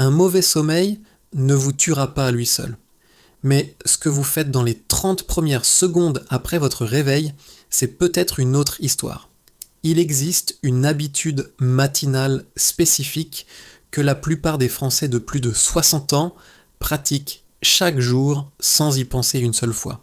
Un mauvais sommeil ne vous tuera pas à lui seul. Mais ce que vous faites dans les 30 premières secondes après votre réveil, c'est peut-être une autre histoire. Il existe une habitude matinale spécifique que la plupart des Français de plus de 60 ans pratiquent chaque jour sans y penser une seule fois.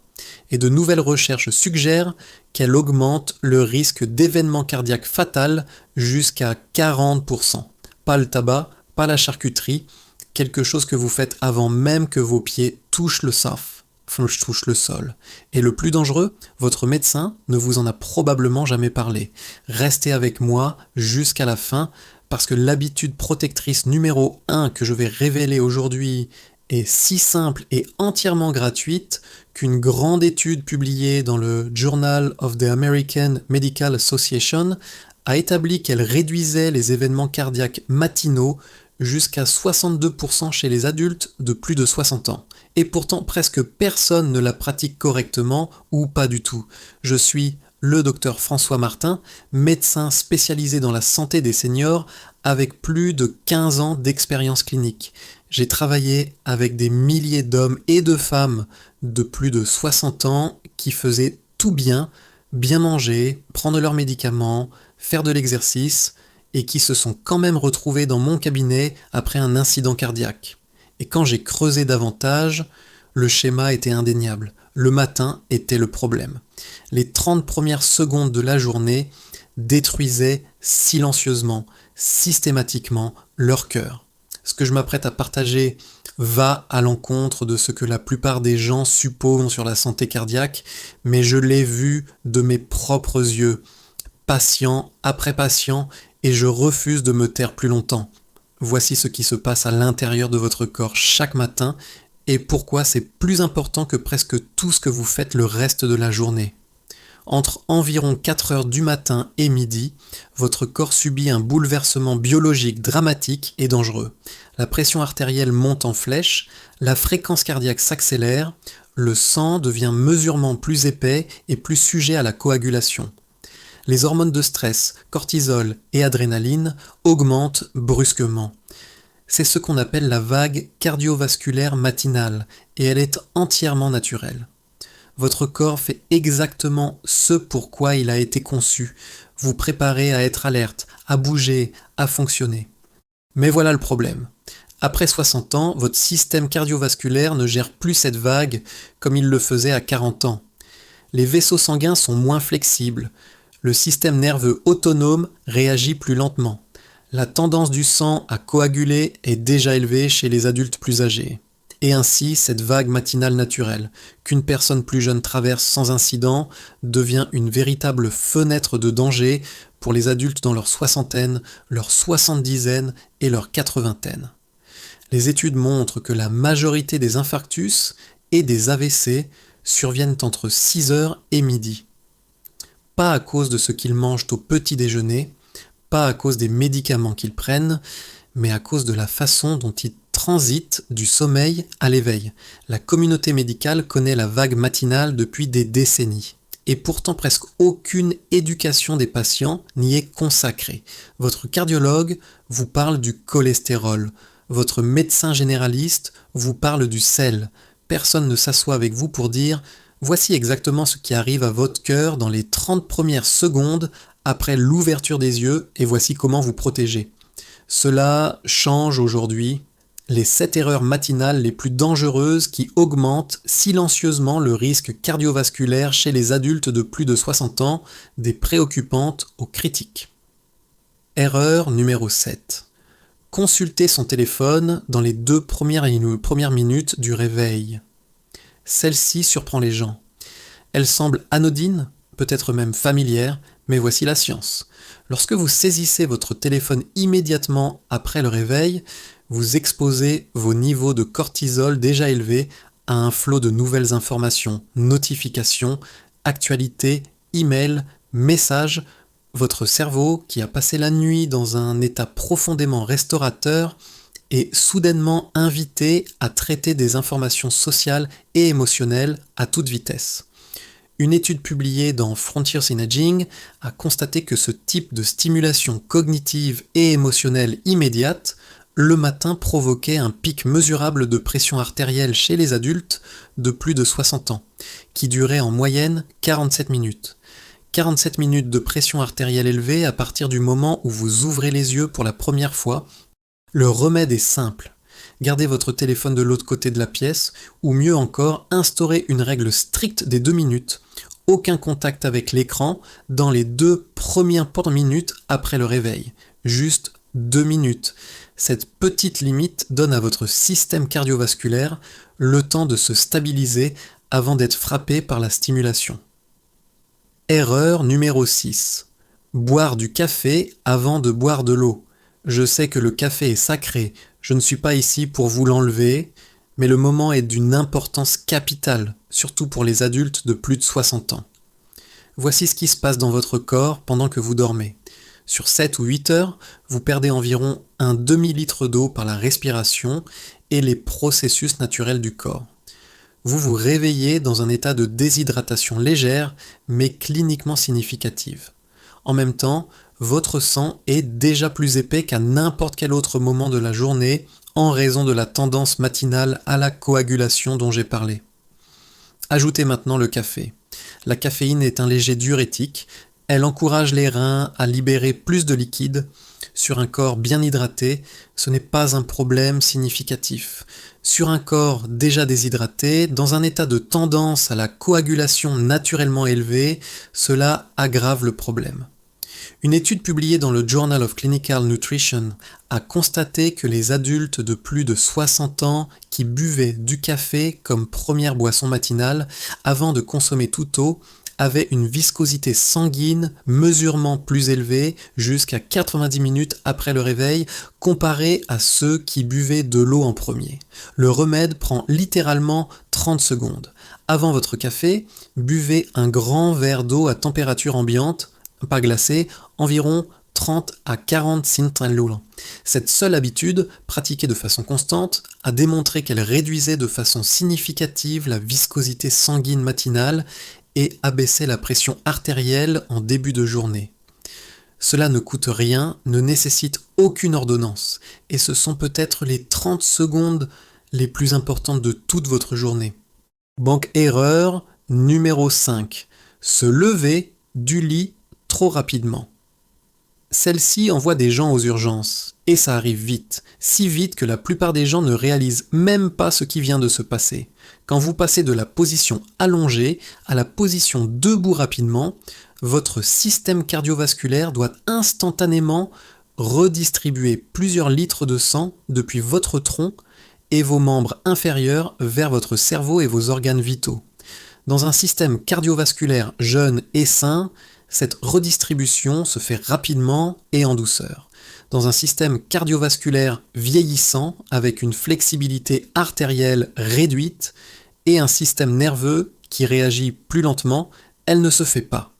Et de nouvelles recherches suggèrent qu'elle augmente le risque d'événements cardiaques fatal jusqu'à 40%. Pas le tabac, pas la charcuterie, quelque chose que vous faites avant même que vos pieds touchent le sol. Et le plus dangereux, votre médecin ne vous en a probablement jamais parlé. Restez avec moi jusqu'à la fin, parce que l'habitude protectrice numéro 1 que je vais révéler aujourd'hui est si simple et entièrement gratuite qu'une grande étude publiée dans le Journal of the American Medical Association a établi qu'elle réduisait les événements cardiaques matinaux jusqu'à 62% chez les adultes de plus de 60 ans. Et pourtant, presque personne ne la pratique correctement ou pas du tout. Je suis le docteur François Martin, médecin spécialisé dans la santé des seniors avec plus de 15 ans d'expérience clinique. J'ai travaillé avec des milliers d'hommes et de femmes de plus de 60 ans qui faisaient tout bien, bien manger, prendre leurs médicaments, faire de l'exercice, et qui se sont quand même retrouvés dans mon cabinet après un incident cardiaque. Et quand j'ai creusé davantage, le schéma était indéniable. Le matin était le problème. Les 30 premières secondes de la journée détruisaient silencieusement, systématiquement, leur cœur. Ce que je m'apprête à partager va à l'encontre de ce que la plupart des gens supposent sur la santé cardiaque, mais je l'ai vu de mes propres yeux, patient après patient, et je refuse de me taire plus longtemps. Voici ce qui se passe à l'intérieur de votre corps chaque matin et pourquoi c'est plus important que presque tout ce que vous faites le reste de la journée. Entre environ 4 heures du matin et midi, votre corps subit un bouleversement biologique dramatique et dangereux. La pression artérielle monte en flèche, la fréquence cardiaque s'accélère, le sang devient mesurement plus épais et plus sujet à la coagulation. Les hormones de stress, cortisol et adrénaline augmentent brusquement. C'est ce qu'on appelle la vague cardiovasculaire matinale et elle est entièrement naturelle. Votre corps fait exactement ce pourquoi il a été conçu, vous préparer à être alerte, à bouger, à fonctionner. Mais voilà le problème. Après 60 ans, votre système cardiovasculaire ne gère plus cette vague comme il le faisait à 40 ans. Les vaisseaux sanguins sont moins flexibles. Le système nerveux autonome réagit plus lentement. La tendance du sang à coaguler est déjà élevée chez les adultes plus âgés. Et ainsi, cette vague matinale naturelle, qu'une personne plus jeune traverse sans incident, devient une véritable fenêtre de danger pour les adultes dans leur soixantaine, leur soixante-dizaine et leur quatre-vingtaine. Les études montrent que la majorité des infarctus et des AVC surviennent entre 6 heures et midi. Pas à cause de ce qu'ils mangent au petit déjeuner, pas à cause des médicaments qu'ils prennent, mais à cause de la façon dont ils transitent du sommeil à l'éveil. La communauté médicale connaît la vague matinale depuis des décennies. Et pourtant presque aucune éducation des patients n'y est consacrée. Votre cardiologue vous parle du cholestérol. Votre médecin généraliste vous parle du sel. Personne ne s'assoit avec vous pour dire « Voici exactement ce qui arrive à votre cœur dans les 30 premières secondes après l'ouverture des yeux et voici comment vous protéger. » Cela change aujourd'hui. Les 7 erreurs matinales les plus dangereuses qui augmentent silencieusement le risque cardiovasculaire chez les adultes de plus de 60 ans, des préoccupantes aux critiques. Erreur numéro 7. Consulter son téléphone dans les 2 premières minutes du réveil. Celle-ci surprend les gens. Elle semble anodine, peut-être même familière, mais voici la science. Lorsque vous saisissez votre téléphone immédiatement après le réveil, vous exposez vos niveaux de cortisol déjà élevés à un flot de nouvelles informations, notifications, actualités, emails, messages. Votre cerveau, qui a passé la nuit dans un état profondément restaurateur, est soudainement invité à traiter des informations sociales et émotionnelles à toute vitesse. Une étude publiée dans Frontiers in Aging a constaté que ce type de stimulation cognitive et émotionnelle immédiate, le matin provoquait un pic mesurable de pression artérielle chez les adultes de plus de 60 ans, qui durait en moyenne 47 minutes. 47 minutes de pression artérielle élevée à partir du moment où vous ouvrez les yeux pour la première fois. Le remède est simple. Gardez votre téléphone de l'autre côté de la pièce, ou mieux encore, instaurez une règle stricte des 2 minutes. Aucun contact avec l'écran dans les 2 premières minutes après le réveil. Juste 2 minutes. Cette petite limite donne à votre système cardiovasculaire le temps de se stabiliser avant d'être frappé par la stimulation. Erreur numéro 6. Boire du café avant de boire de l'eau. Je sais que le café est sacré, je ne suis pas ici pour vous l'enlever, mais le moment est d'une importance capitale, surtout pour les adultes de plus de 60 ans. Voici ce qui se passe dans votre corps pendant que vous dormez. Sur 7 ou 8 heures, vous perdez environ un demi-litre d'eau par la respiration et les processus naturels du corps. Vous vous réveillez dans un état de déshydratation légère, mais cliniquement significative. En même temps, votre sang est déjà plus épais qu'à n'importe quel autre moment de la journée en raison de la tendance matinale à la coagulation dont j'ai parlé. Ajoutez maintenant le café. La caféine est un léger diurétique. Elle encourage les reins à libérer plus de liquide. Sur un corps bien hydraté, ce n'est pas un problème significatif. Sur un corps déjà déshydraté, dans un état de tendance à la coagulation naturellement élevée, cela aggrave le problème. Une étude publiée dans le Journal of Clinical Nutrition a constaté que les adultes de plus de 60 ans qui buvaient du café comme première boisson matinale avant de consommer toute eau avaient une viscosité sanguine mesurement plus élevée jusqu'à 90 minutes après le réveil comparé à ceux qui buvaient de l'eau en premier. Le remède prend littéralement 30 secondes. Avant votre café, buvez un grand verre d'eau à température ambiante, pas glacée, environ 30 à 40 centiliters. Cette seule habitude, pratiquée de façon constante, a démontré qu'elle réduisait de façon significative la viscosité sanguine matinale et abaissait la pression artérielle en début de journée. Cela ne coûte rien, ne nécessite aucune ordonnance, et ce sont peut-être les 30 secondes les plus importantes de toute votre journée. Banque erreur numéro 5. Se lever du lit trop rapidement. Celle-ci envoie des gens aux urgences, et ça arrive vite, si vite que la plupart des gens ne réalisent même pas ce qui vient de se passer. Quand vous passez de la position allongée à la position debout rapidement, votre système cardiovasculaire doit instantanément redistribuer plusieurs litres de sang depuis votre tronc et vos membres inférieurs vers votre cerveau et vos organes vitaux. Dans un système cardiovasculaire jeune et sain, cette redistribution se fait rapidement et en douceur. Dans un système cardiovasculaire vieillissant, avec une flexibilité artérielle réduite et un système nerveux qui réagit plus lentement, elle ne se fait pas.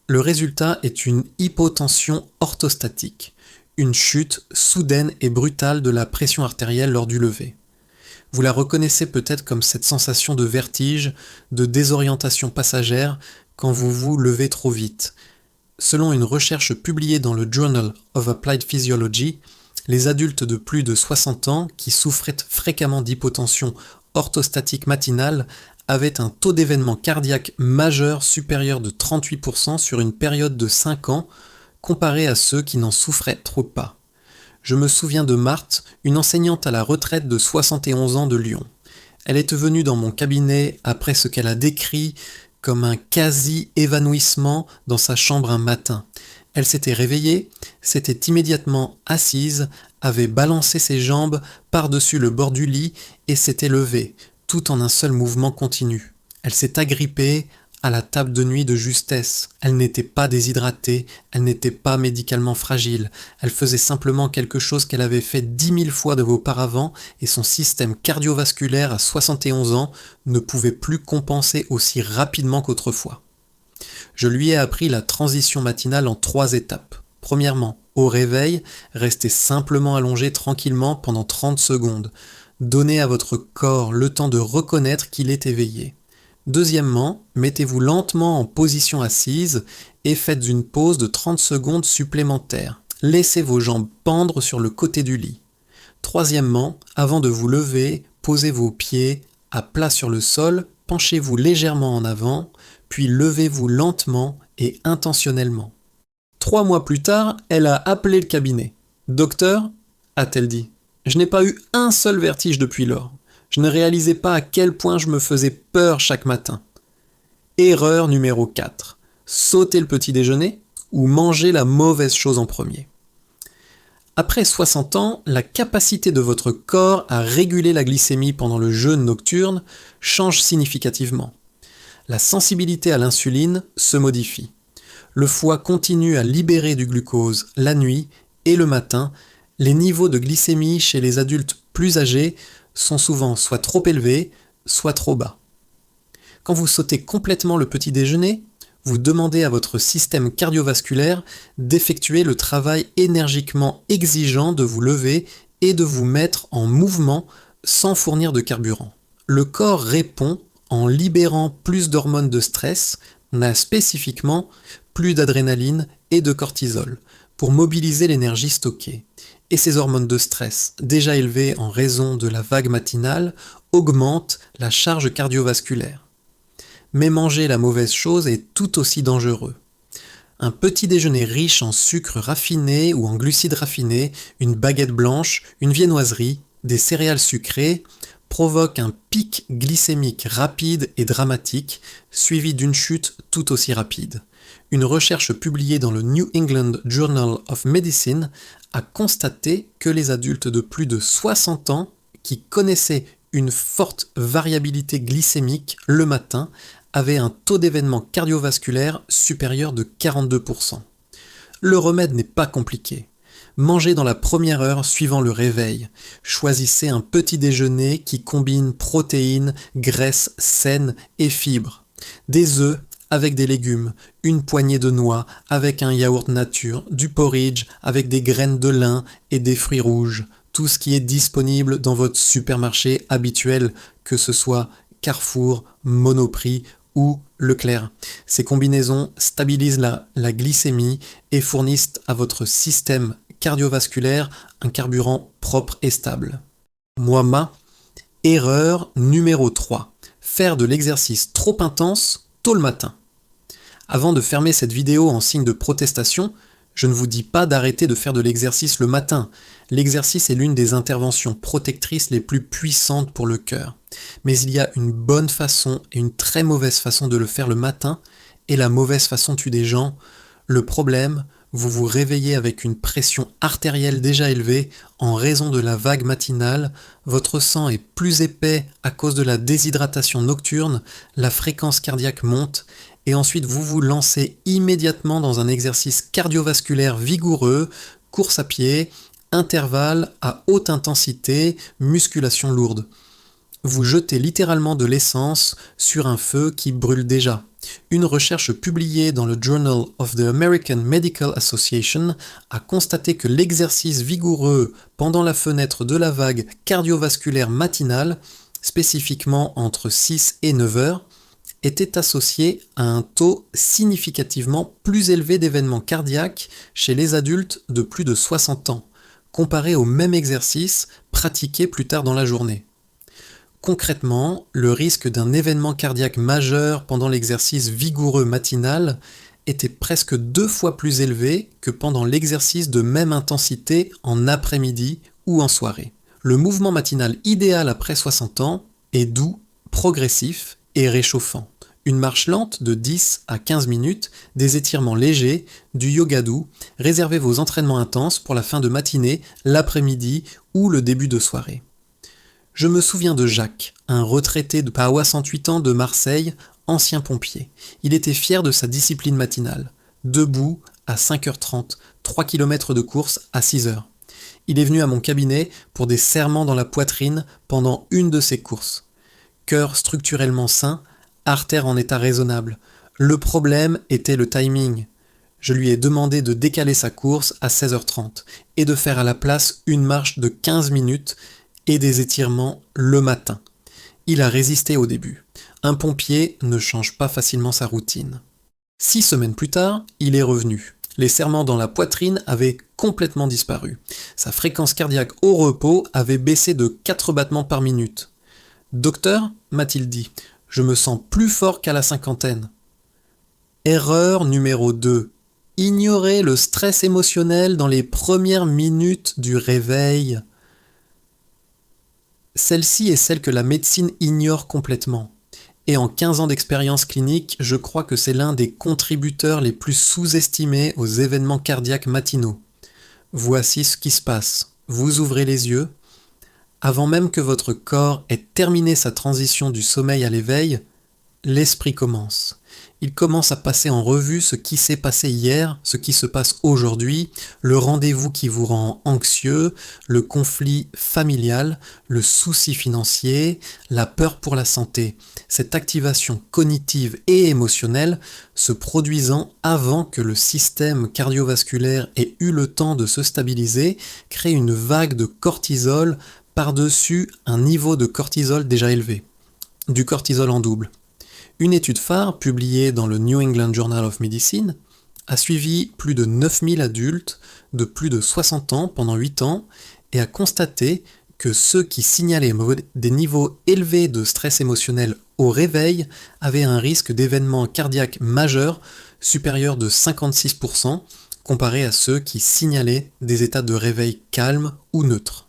Le résultat est une hypotension orthostatique, une chute soudaine et brutale de la pression artérielle lors du lever. Vous la reconnaissez peut-être comme cette sensation de vertige, de désorientation passagère quand vous vous levez trop vite. Selon une recherche publiée dans le Journal of Applied Physiology, les adultes de plus de 60 ans qui souffraient fréquemment d'hypotension orthostatique matinale avaient un taux d'événement cardiaque majeur supérieur de 38% sur une période de 5 ans, comparé à ceux qui n'en souffraient trop pas. Je me souviens de Marthe, une enseignante à la retraite de 71 ans de Lyon. Elle est venue dans mon cabinet après ce qu'elle a décrit comme un quasi-évanouissement dans sa chambre un matin. Elle s'était réveillée, s'était immédiatement assise, avait balancé ses jambes par-dessus le bord du lit et s'était levée, tout en un seul mouvement continu. Elle s'est agrippée à la table de nuit de justesse. Elle n'était pas déshydratée, elle n'était pas médicalement fragile. Elle faisait simplement quelque chose qu'elle avait fait 10 000 fois auparavant et son système cardiovasculaire à 71 ans ne pouvait plus compenser aussi rapidement qu'autrefois. Je lui ai appris la transition matinale en 3 étapes. Premièrement, au réveil, restez simplement allongé tranquillement pendant 30 secondes. Donnez à votre corps le temps de reconnaître qu'il est éveillé. Deuxièmement, mettez-vous lentement en position assise et faites une pause de 30 secondes supplémentaires. Laissez vos jambes pendre sur le côté du lit. Troisièmement, avant de vous lever, posez vos pieds à plat sur le sol, penchez-vous légèrement en avant, puis levez-vous lentement et intentionnellement. 3 mois plus tard, elle a appelé le cabinet. « Docteur ?» a-t-elle dit. « Je n'ai pas eu un seul vertige depuis lors. Je ne réalisais pas à quel point je me faisais peur chaque matin. » Erreur numéro 4. Sauter le petit déjeuner ou manger la mauvaise chose en premier. Après 60 ans, la capacité de votre corps à réguler la glycémie pendant le jeûne nocturne change significativement. La sensibilité à l'insuline se modifie. Le foie continue à libérer du glucose la nuit et le matin. Les niveaux de glycémie chez les adultes plus âgés sont souvent soit trop élevés, soit trop bas. Quand vous sautez complètement le petit déjeuner, vous demandez à votre système cardiovasculaire d'effectuer le travail énergiquement exigeant de vous lever et de vous mettre en mouvement sans fournir de carburant. Le corps répond en libérant plus d'hormones de stress, mais spécifiquement plus d'adrénaline et de cortisol, pour mobiliser l'énergie stockée. Et ces hormones de stress, déjà élevées en raison de la vague matinale, augmentent la charge cardiovasculaire. Mais manger la mauvaise chose est tout aussi dangereux. Un petit déjeuner riche en sucre raffiné ou en glucides raffinés, une baguette blanche, une viennoiserie, des céréales sucrées, provoque un pic glycémique rapide et dramatique, suivi d'une chute tout aussi rapide. Une recherche publiée dans le New England Journal of Medicine a constaté que les adultes de plus de 60 ans qui connaissaient une forte variabilité glycémique le matin avaient un taux d'événement cardiovasculaire supérieur de 42%. Le remède n'est pas compliqué. Mangez dans la première heure suivant le réveil. Choisissez un petit déjeuner qui combine protéines, graisses saines et fibres. Des œufs avec des légumes, une poignée de noix avec un yaourt nature, du porridge avec des graines de lin et des fruits rouges. Tout ce qui est disponible dans votre supermarché habituel, que ce soit Carrefour, Monoprix ou Leclerc. Ces combinaisons stabilisent la glycémie et fournissent à votre système cardiovasculaire un carburant propre et stable. Moima, erreur numéro 3. Faire de l'exercice trop intense tôt le matin. Avant de fermer cette vidéo en signe de protestation, je ne vous dis pas d'arrêter de faire de l'exercice le matin. L'exercice est l'une des interventions protectrices les plus puissantes pour le cœur. Mais il y a une bonne façon et une très mauvaise façon de le faire le matin, et la mauvaise façon tue des gens. Le problème, vous vous réveillez avec une pression artérielle déjà élevée en raison de la vague matinale, votre sang est plus épais à cause de la déshydratation nocturne, la fréquence cardiaque monte, et ensuite vous vous lancez immédiatement dans un exercice cardiovasculaire vigoureux, course à pied, intervalle à haute intensité, musculation lourde. Vous jetez littéralement de l'essence sur un feu qui brûle déjà. Une recherche publiée dans le Journal of the American Medical Association a constaté que l'exercice vigoureux pendant la fenêtre de la vague cardiovasculaire matinale, spécifiquement entre 6 et 9 heures, était associé à un taux significativement plus élevé d'événements cardiaques chez les adultes de plus de 60 ans, comparé au même exercice pratiqué plus tard dans la journée. Concrètement, le risque d'un événement cardiaque majeur pendant l'exercice vigoureux matinal était presque 2 fois plus élevé que pendant l'exercice de même intensité en après-midi ou en soirée. Le mouvement matinal idéal après 60 ans est doux, progressif et réchauffant. Une marche lente de 10 à 15 minutes, des étirements légers, du yoga doux, réservez vos entraînements intenses pour la fin de matinée, l'après-midi ou le début de soirée. Je me souviens de Jacques, un retraité de 68 ans de Marseille, ancien pompier. Il était fier de sa discipline matinale. Debout à 5h30, 3 km de course à 6h. Il est venu à mon cabinet pour des serrements dans la poitrine pendant une de ses courses. Cœur structurellement sain, artère en état raisonnable. Le problème était le timing. Je lui ai demandé de décaler sa course à 16h30 et de faire à la place une marche de 15 minutes et des étirements le matin. Il a résisté au début. Un pompier ne change pas facilement sa routine. 6 semaines plus tard, il est revenu. Les serrements dans la poitrine avaient complètement disparu. Sa fréquence cardiaque au repos avait baissé de 4 battements par minute. « Docteur, m'a-t-il dit, je me sens plus fort qu'à la cinquantaine. » Erreur numéro 2. Ignorer le stress émotionnel dans les premières minutes du réveil. Celle-ci est celle que la médecine ignore complètement. Et en 15 ans d'expérience clinique, je crois que c'est l'un des contributeurs les plus sous-estimés aux événements cardiaques matinaux. Voici ce qui se passe. Vous ouvrez les yeux. Avant même que votre corps ait terminé sa transition du sommeil à l'éveil, l'esprit commence. Il commence à passer en revue ce qui s'est passé hier, ce qui se passe aujourd'hui, le rendez-vous qui vous rend anxieux, le conflit familial, le souci financier, la peur pour la santé. Cette activation cognitive et émotionnelle se produisant avant que le système cardiovasculaire ait eu le temps de se stabiliser, crée une vague de cortisol par-dessus un niveau de cortisol déjà élevé. Du cortisol en double. Une étude phare, publiée dans le New England Journal of Medicine, a suivi plus de 9000 adultes de plus de 60 ans pendant 8 ans et a constaté que ceux qui signalaient des niveaux élevés de stress émotionnel au réveil avaient un risque d'événement cardiaque majeur supérieur de 56% comparé à ceux qui signalaient des états de réveil calmes ou neutres.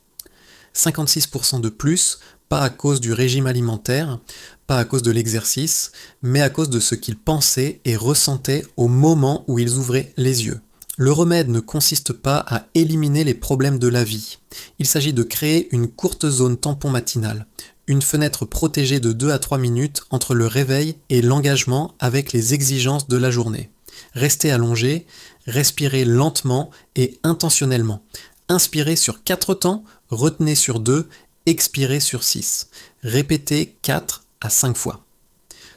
56% de plus, pas à cause du régime alimentaire, pas à cause de l'exercice, mais à cause de ce qu'ils pensaient et ressentaient au moment où ils ouvraient les yeux. Le remède ne consiste pas à éliminer les problèmes de la vie. Il s'agit de créer une courte zone tampon matinale, une fenêtre protégée de 2 à 3 minutes entre le réveil et l'engagement avec les exigences de la journée. Restez allongé, respirez lentement et intentionnellement. Inspirez sur 4 temps, retenez sur 2, expirez sur 6. Répétez 4 à 5 fois.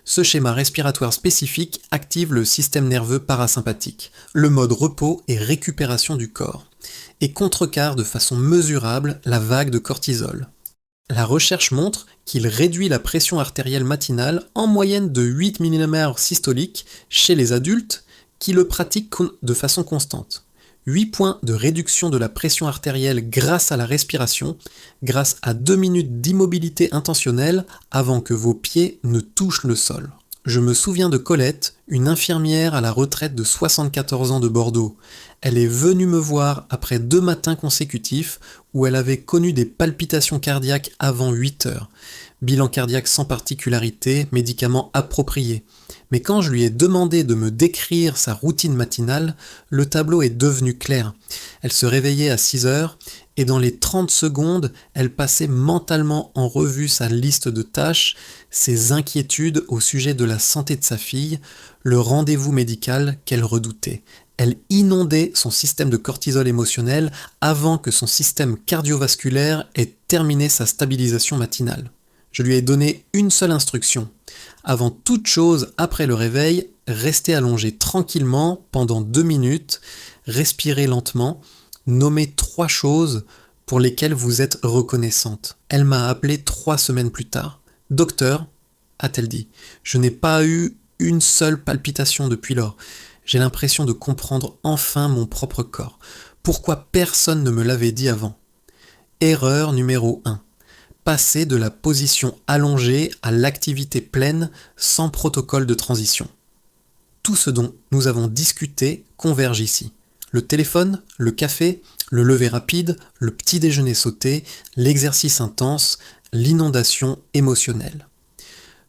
Ce schéma respiratoire spécifique active le système nerveux parasympathique, le mode repos et récupération du corps, et contrecarre de façon mesurable la vague de cortisol. La recherche montre qu'il réduit la pression artérielle matinale en moyenne de 8 mmHg systolique chez les adultes qui le pratiquent de façon constante. 8 points de réduction de la pression artérielle grâce à la respiration, grâce à 2 minutes d'immobilité intentionnelle avant que vos pieds ne touchent le sol. Je me souviens de Colette, une infirmière à la retraite de 74 ans de Bordeaux. Elle est venue me voir après 2 matins consécutifs où elle avait connu des palpitations cardiaques avant 8 heures. Bilan cardiaque sans particularité, médicaments appropriés. Mais quand je lui ai demandé de me décrire sa routine matinale, le tableau est devenu clair. Elle se réveillait à 6 heures et dans les 30 secondes, elle passait mentalement en revue sa liste de tâches, ses inquiétudes au sujet de la santé de sa fille, le rendez-vous médical qu'elle redoutait. Elle inondait son système de cortisol émotionnel avant que son système cardiovasculaire ait terminé sa stabilisation matinale. Je lui ai donné une seule instruction. Avant toute chose, après le réveil, restez allongé tranquillement pendant 2 minutes, respirez lentement, nommez 3 choses pour lesquelles vous êtes reconnaissante. Elle m'a appelé 3 semaines plus tard. « Docteur, a-t-elle dit, je n'ai pas eu une seule palpitation depuis lors. J'ai l'impression de comprendre enfin mon propre corps. Pourquoi personne ne me l'avait dit avant ?» Erreur numéro 1. Passer de la position allongée à l'activité pleine sans protocole de transition. Tout ce dont nous avons discuté converge ici. Le téléphone, le café, le lever rapide, le petit déjeuner sauté, l'exercice intense, l'inondation émotionnelle.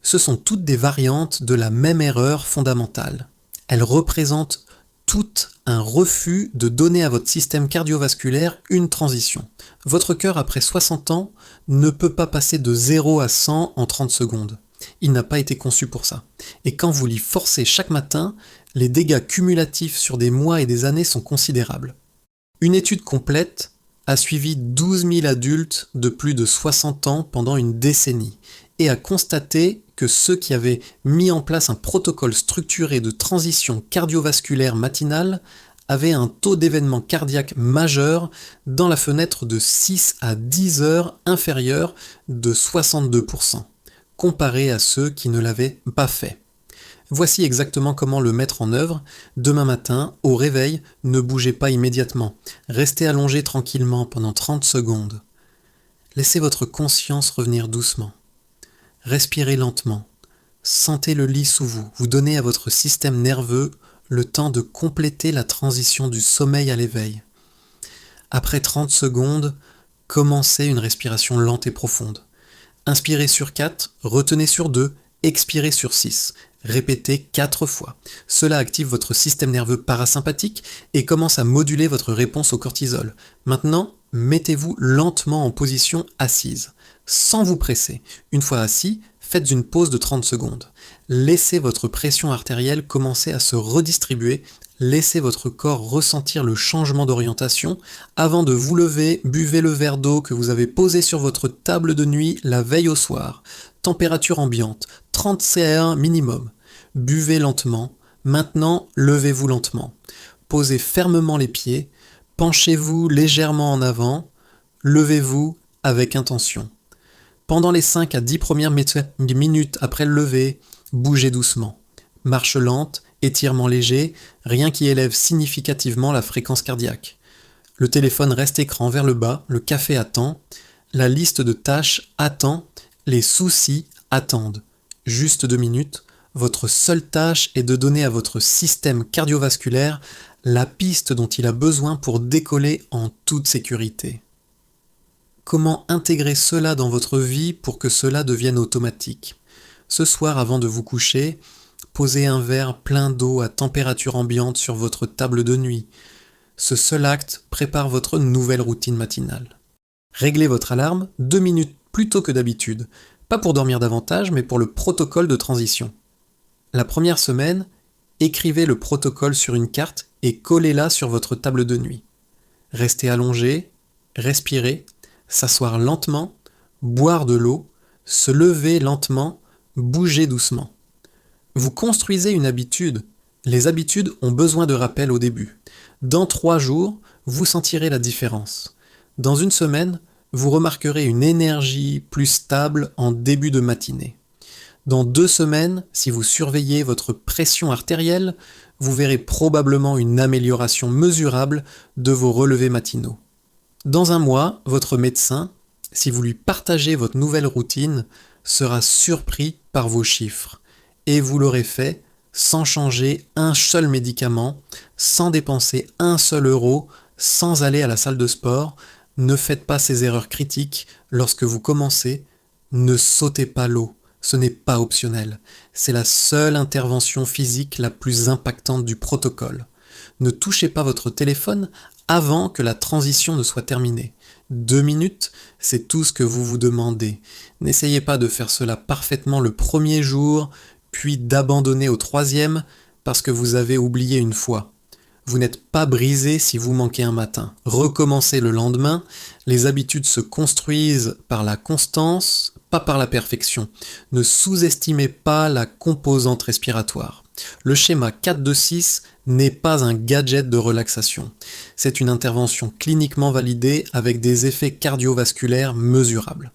Ce sont toutes des variantes de la même erreur fondamentale. Elles représentent toutes un refus de donner à votre système cardiovasculaire une transition. Votre cœur, après 60 ans, ne peut pas passer de 0 à 100 en 30 secondes. Il n'a pas été conçu pour ça. Et quand vous l'y forcez chaque matin, les dégâts cumulatifs sur des mois et des années sont considérables. Une étude complète a suivi 12 000 adultes de plus de 60 ans pendant une décennie et a constaté que ceux qui avaient mis en place un protocole structuré de transition cardiovasculaire matinale avaient un taux d'événement cardiaque majeur dans la fenêtre de 6 à 10 heures inférieur de 62%, comparé à ceux qui ne l'avaient pas fait. Voici exactement comment le mettre en œuvre. Demain matin, au réveil, ne bougez pas immédiatement. Restez allongé tranquillement pendant 30 secondes. Laissez votre conscience revenir doucement. Respirez lentement. Sentez le lit sous vous. Vous donnez à votre système nerveux le temps de compléter la transition du sommeil à l'éveil. Après 30 secondes, commencez une respiration lente et profonde. Inspirez sur 4, retenez sur 2, expirez sur 6. Répétez 4 fois. Cela active votre système nerveux parasympathique et commence à moduler votre réponse au cortisol. Maintenant, mettez-vous lentement en position assise, sans vous presser. Une fois assis, faites une pause de 30 secondes. Laissez votre pression artérielle commencer à se redistribuer. Laissez votre corps ressentir le changement d'orientation. Avant de vous lever, buvez le verre d'eau que vous avez posé sur votre table de nuit la veille au soir. Température ambiante, 30 CA1 minimum. Buvez lentement. Maintenant, levez-vous lentement. Posez fermement les pieds. Penchez-vous légèrement en avant. Levez-vous avec intention. Pendant les 5 à 10 premières minutes après le lever, bougez doucement. Marche lente, étirement léger, rien qui élève significativement la fréquence cardiaque. Le téléphone reste écran vers le bas, le café attend, la liste de tâches attend, les soucis attendent. Juste 2 minutes, votre seule tâche est de donner à votre système cardiovasculaire la piste dont il a besoin pour décoller en toute sécurité. Comment intégrer cela dans votre vie pour que cela devienne automatique ? Ce soir, avant de vous coucher, posez un verre plein d'eau à température ambiante sur votre table de nuit. Ce seul acte prépare votre nouvelle routine matinale. Réglez votre alarme 2 minutes plus tôt que d'habitude, pas pour dormir davantage, mais pour le protocole de transition. La première semaine, écrivez le protocole sur une carte et collez-la sur votre table de nuit. Restez allongé, respirez, s'asseoir lentement, boire de l'eau, se lever lentement, bouger doucement. Vous construisez une habitude. Les habitudes ont besoin de rappel au début. Dans 3 jours, vous sentirez la différence. Dans une semaine, vous remarquerez une énergie plus stable en début de matinée. Dans 2 semaines, si vous surveillez votre pression artérielle, vous verrez probablement une amélioration mesurable de vos relevés matinaux. Dans 1 mois, votre médecin, si vous lui partagez votre nouvelle routine, sera surpris par vos chiffres. Et vous l'aurez fait sans changer un seul médicament, sans dépenser un seul euro, sans aller à la salle de sport. Ne faites pas ces erreurs critiques lorsque vous commencez. Ne sautez pas l'eau, ce n'est pas optionnel. C'est la seule intervention physique la plus impactante du protocole. Ne touchez pas votre téléphone avant que la transition ne soit terminée. 2 minutes, c'est tout ce que vous vous demandez. N'essayez pas de faire cela parfaitement le premier jour, puis d'abandonner au 3e parce que vous avez oublié une fois. Vous n'êtes pas brisé si vous manquez un matin. Recommencez le lendemain. Les habitudes se construisent par la constance, pas par la perfection. Ne sous-estimez pas la composante respiratoire. Le schéma 4-2-6 n'est pas un gadget de relaxation. C'est une intervention cliniquement validée avec des effets cardiovasculaires mesurables.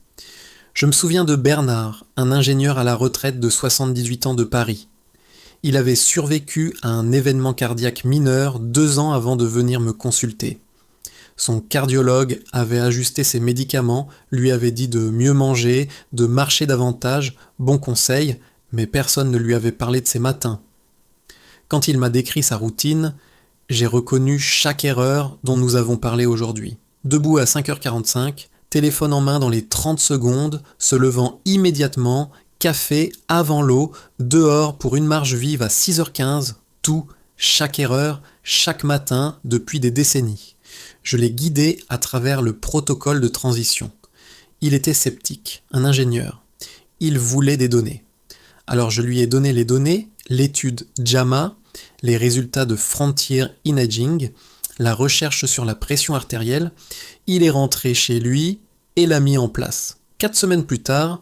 Je me souviens de Bernard, un ingénieur à la retraite de 78 ans de Paris. Il avait survécu à un événement cardiaque mineur 2 ans avant de venir me consulter. Son cardiologue avait ajusté ses médicaments, lui avait dit de mieux manger, de marcher davantage, bon conseil, mais personne ne lui avait parlé de ses matins. Quand il m'a décrit sa routine, j'ai reconnu chaque erreur dont nous avons parlé aujourd'hui. Debout à 5h45, téléphone en main dans les 30 secondes, se levant immédiatement, café avant l'eau, dehors pour une marche vive à 6h15, tout, chaque erreur, chaque matin, depuis des décennies. Je l'ai guidé à travers le protocole de transition. Il était sceptique, un ingénieur. Il voulait des données. Alors je lui ai donné les données, l'étude JAMA, les résultats de Frontier Imaging, la recherche sur la pression artérielle. Il est rentré chez lui et l'a mis en place. 4 semaines plus tard,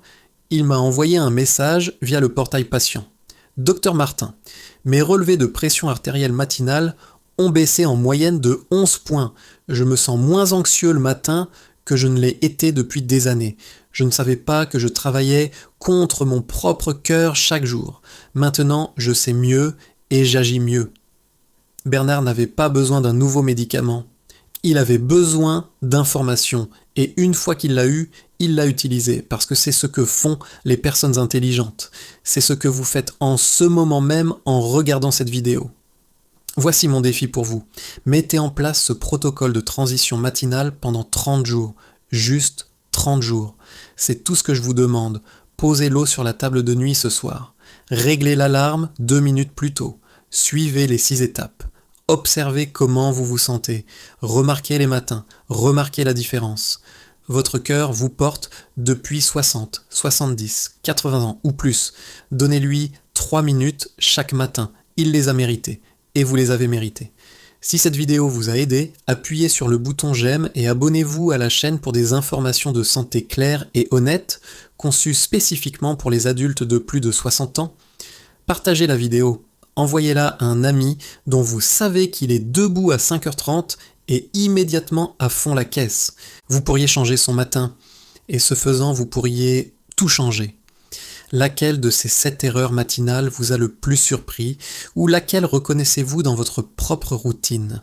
il m'a envoyé un message via le portail patient. Docteur Martin, mes relevés de pression artérielle matinale ont baissé en moyenne de 11 points. Je me sens moins anxieux le matin que je ne l'ai été depuis des années. Je ne savais pas que je travaillais contre mon propre cœur chaque jour. Maintenant, je sais mieux et j'agis mieux. Bernard n'avait pas besoin d'un nouveau médicament. Il avait besoin d'informations et une fois qu'il l'a eu, il l'a utilisé parce que c'est ce que font les personnes intelligentes. C'est ce que vous faites en ce moment même en regardant cette vidéo. Voici mon défi pour vous. Mettez en place ce protocole de transition matinale pendant 30 jours. Juste 30 jours. C'est tout ce que je vous demande. Posez l'eau sur la table de nuit ce soir. Réglez l'alarme 2 minutes plus tôt. Suivez les 6 étapes. Observez comment vous vous sentez. Remarquez les matins. Remarquez la différence. Votre cœur vous porte depuis 60, 70, 80 ans ou plus. Donnez-lui 3 minutes chaque matin. Il les a mérités. Et vous les avez mérités. Si cette vidéo vous a aidé, appuyez sur le bouton j'aime et abonnez-vous à la chaîne pour des informations de santé claires et honnêtes, conçues spécifiquement pour les adultes de plus de 60 ans. Partagez la vidéo. Envoyez-la à un ami dont vous savez qu'il est debout à 5h30 et immédiatement à fond la caisse. Vous pourriez changer son matin et ce faisant, vous pourriez tout changer. Laquelle de ces 7 erreurs matinales vous a le plus surpris ou laquelle reconnaissez-vous dans votre propre routine?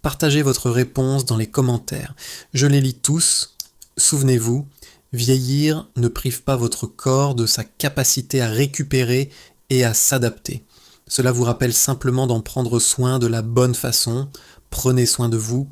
Partagez votre réponse dans les commentaires. Je les lis tous. Souvenez-vous, vieillir ne prive pas votre corps de sa capacité à récupérer et à s'adapter. Cela vous rappelle simplement d'en prendre soin de la bonne façon. Prenez soin de vous